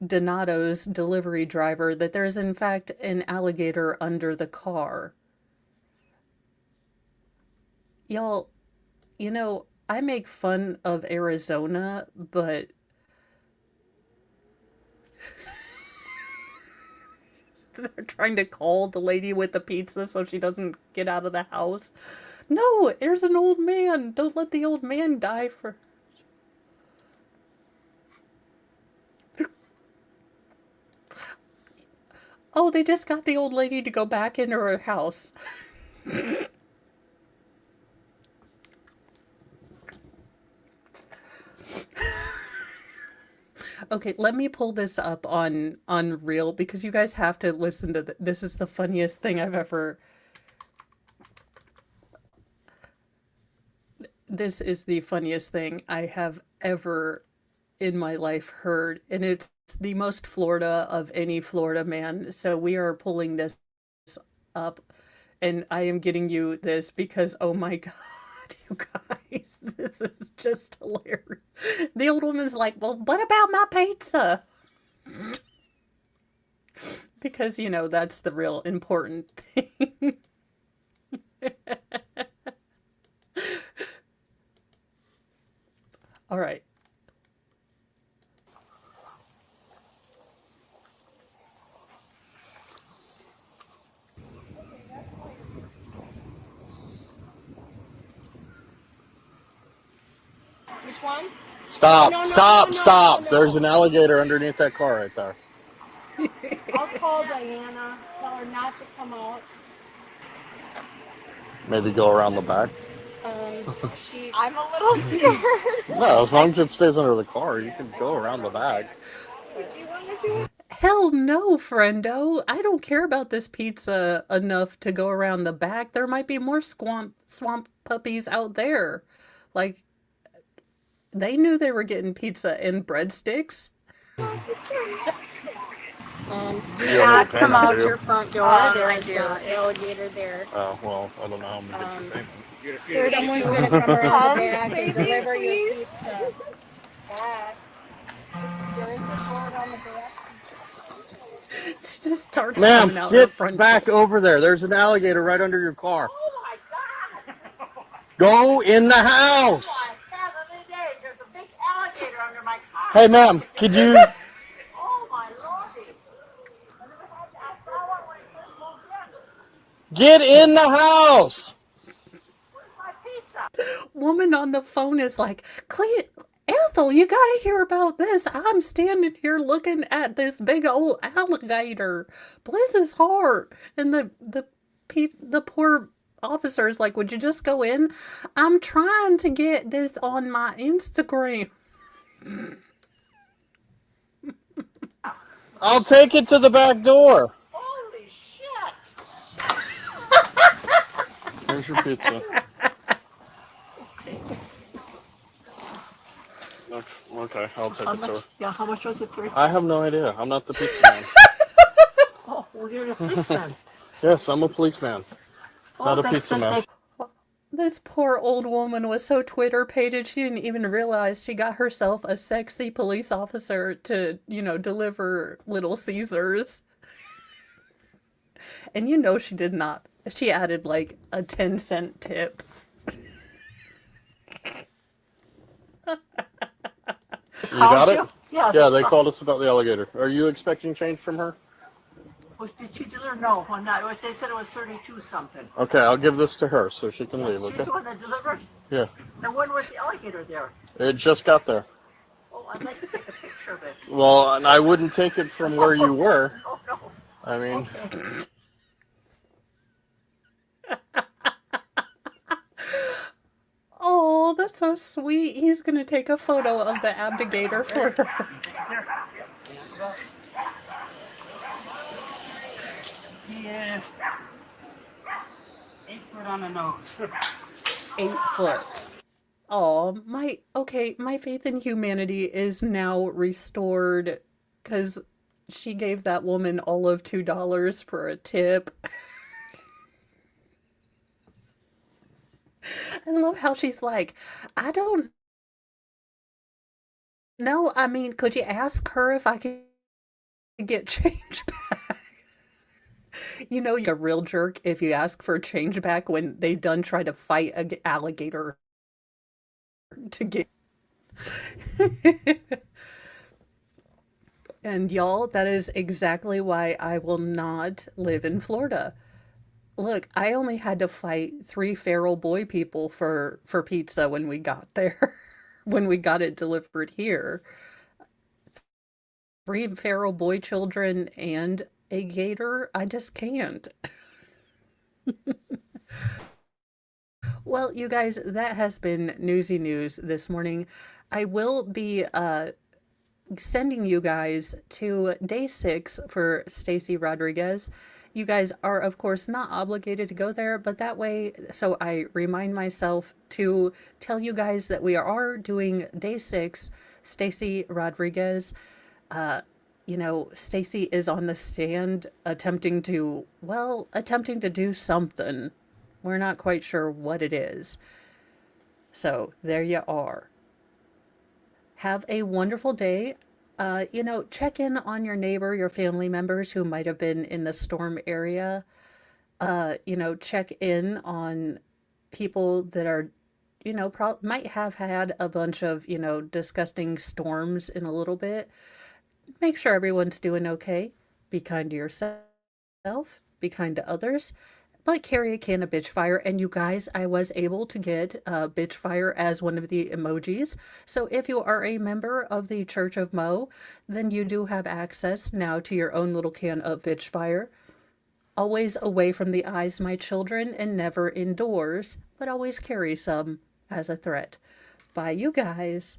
Donato's delivery driver that there is, in fact, an alligator under the car. Y'all, I make fun of Arizona, but they're trying to call the lady with the pizza so she doesn't get out of the house. No, there's an old man. Don't let the old man die for. Oh, they just got the old lady to go back into her house. Okay, let me pull this up on Reel because you guys have to listen to this. Is the funniest thing I've ever. This is the funniest thing I have ever in my life heard, and it's the most Florida of any Florida man. So we are pulling this up, and I am getting you this because oh my God, you guys, this is just hilarious. The old woman's like, "Well, what about my pizza?" Because that's the real important thing. All right.
Which one?
Stop,
No, no,
stop,
no, no,
stop.
no,
There's
no.
an alligator underneath that car right there.
I'll call Diana. Tell her not to come out.
Maybe go around the back.
I'm a little scared.
No, as long as it stays under the car, you can go around the back.
Would you want to do it?
Hell no, friendo. I don't care about this pizza enough to go around the back. There might be more swamp puppies out there. Like they knew they were getting pizza and breadsticks.
Do
You
not
want me to
come
pay
out
too?
your front door. There's an alligator there.
Oh, well, I don't know how many people
There's someone's going to come around the back and deliver your pizza back. There is a board on the back.
She just starts
Ma'am,
coming out her
get
front
back
door.
over there. There's an alligator right under your car.
Oh my God!
Go in the house.
Oh my God, there's a big alligator under my car.
Hey, ma'am, could you...
Oh my lordy! I saw one when it first moved in.
Get in the house.
Where's my pizza?
Woman on the phone is like, Clint, Ethel, you gotta hear about this. I'm standing here looking at this big old alligator. Bless his heart. And the poor officer is like, would you just go in? I'm trying to get this on my Instagram.
I'll take it to the back door.
Holy shit!
Here's your pizza. Okay, I'll take it to her.
Yeah, how much was it?
I have no idea. I'm not the pizza man.
Oh, well, you're the policeman.
Yes, I'm a policeman, not a pizza man.
This poor old woman was so Twitter pated she didn't even realize she got herself a sexy police officer to, deliver Little Caesars. And she did not. She added like a 10-cent tip.
You got it?
Yeah.
They called us about the alligator. Are you expecting change from her?
Did she deliver? No, well, not. They said it was 32 something.
Okay, I'll give this to her so she can leave,
She's
okay?
the one that delivered?
Yeah.
And when was the alligator there?
It just got there.
Oh, I'd like to take a picture of it.
Well, and I wouldn't take it from where you were.
Oh, no.
I mean,
Okay.
Oh, that's so sweet. He's gonna take a photo of the abdicator for her.
Yeah. 8 foot on the nose.
8 foot. Oh, my faith in humanity is now restored because she gave that woman all of $2 for a tip. I love how she's like, I don't know. I mean, could you ask her if I could get change back? You know, you're a real jerk if you ask for change back when they done try to fight an alligator to get. And y'all, that is exactly why I will not live in Florida. Look, I only had to fight three feral boy people for pizza when we got there, when we got it delivered here. Three feral boy children and a gator. I just can't. Well, you guys, that has been Newsy News this morning. I will be sending you guys to day 6 for Stacy Rodriguez. You guys are, of course, not obligated to go there, but that way, so I remind myself to tell you guys that we are doing day 6, Stacy Rodriguez. You know, Stacy is on the stand attempting to do something. We're not quite sure what it is. So there you are. Have a wonderful day. Check in on your neighbor, your family members who might have been in the storm area. Check in on people that are, might have had a bunch of, disgusting storms in a little bit. Make sure everyone's doing okay. Be kind to yourself. Be kind to others. But carry a can of bitch fire. And you guys, I was able to get bitch fire as one of the emojis. So if you are a member of the Church of Mo, then you do have access now to your own little can of bitch fire. Always away from the eyes, my children, and never indoors, but always carry some as a threat. Bye, you guys.